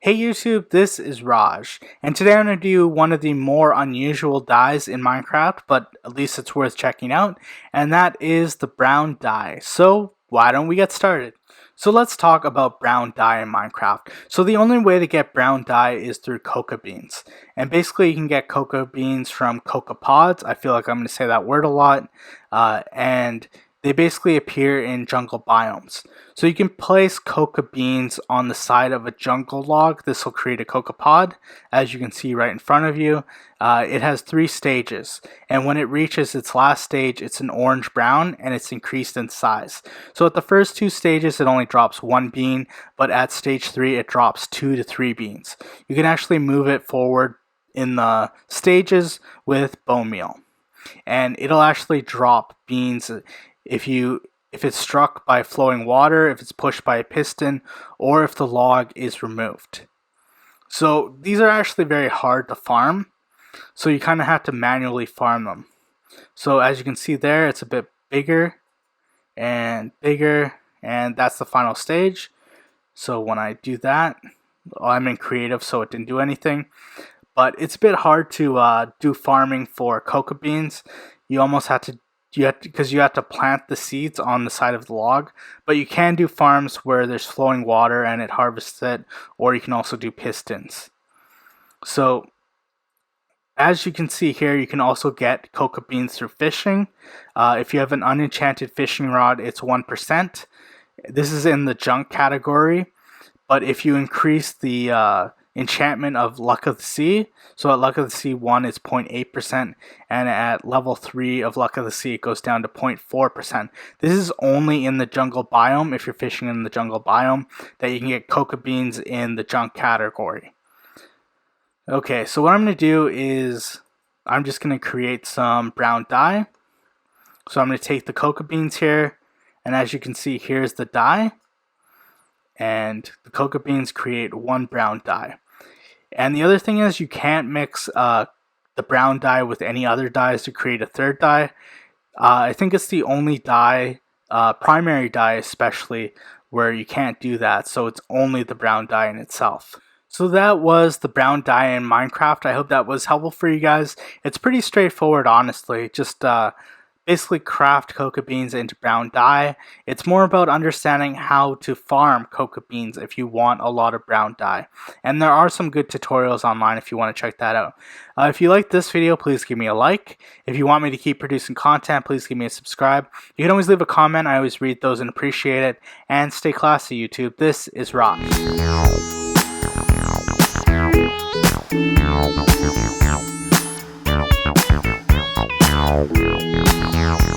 Hey YouTube, this is Raj, and today I'm going to do one of the more unusual dyes in Minecraft, but at least it's worth checking out, and that is the brown dye. So why don't we get started? So let's talk about brown dye in Minecraft. So the only way to get brown dye is through coca beans, and basically you can get coca beans from coca pods. I feel like I'm going to say that word a lot, and they basically appear in jungle biomes. So you can place coca beans on the side of a jungle log. This will create a coca pod, as you can see right in front of you. It has 3 stages, and when it reaches its last stage, it's an orange-brown, and it's increased in size. So at the first 2 stages, it only drops 1 bean, but at stage 3, it drops 2 to 3 beans. You can actually move it forward in the stages with bone meal, and it'll actually drop beans if it's struck by flowing water, if it's pushed by a piston, or if the log is removed. So these are actually very hard to farm, so you kind of have to manually farm them. So as you can see there, it's a bit bigger, and that's the final stage. So when I do that, I'm in creative, so it didn't do anything. But it's a bit hard to do farming for coca beans. You almost have to because you have to plant the seeds on the side of the log, but you can do farms where there's flowing water and it harvests it, or you can also do pistons. So as you can see here, you can also get coca beans through fishing. If you have an unenchanted fishing rod, it's 1%. This is in the junk category, but if you increase the enchantment of Luck of the Sea, so at Luck of the Sea 1 it's 0.8%, and at level 3 of Luck of the Sea it goes down to 0.4%. This is only in the jungle biome, if you're fishing in the jungle biome, that you can get coca beans in the junk category. Okay, so what I'm going to do is I'm just going to create some brown dye. So I'm going to take the coca beans here, and as you can see, here's the dye, and the coca beans create 1 brown dye. And the other thing is you can't mix the brown dye with any other dyes to create a third dye. I think it's the only dye, primary dye especially, where you can't do that, so it's only the brown dye in itself. So that was the brown dye in Minecraft. I hope that was helpful for you guys. It's pretty straightforward, honestly. Just basically craft coca beans into brown dye. It's more about understanding how to farm coca beans if you want a lot of brown dye. And there are some good tutorials online if you want to check that out. If you like this video, please give me a like. If you want me to keep producing content, please give me a subscribe. You can always leave a comment. I always read those and appreciate it. And stay classy, YouTube. This is Raj. Wow.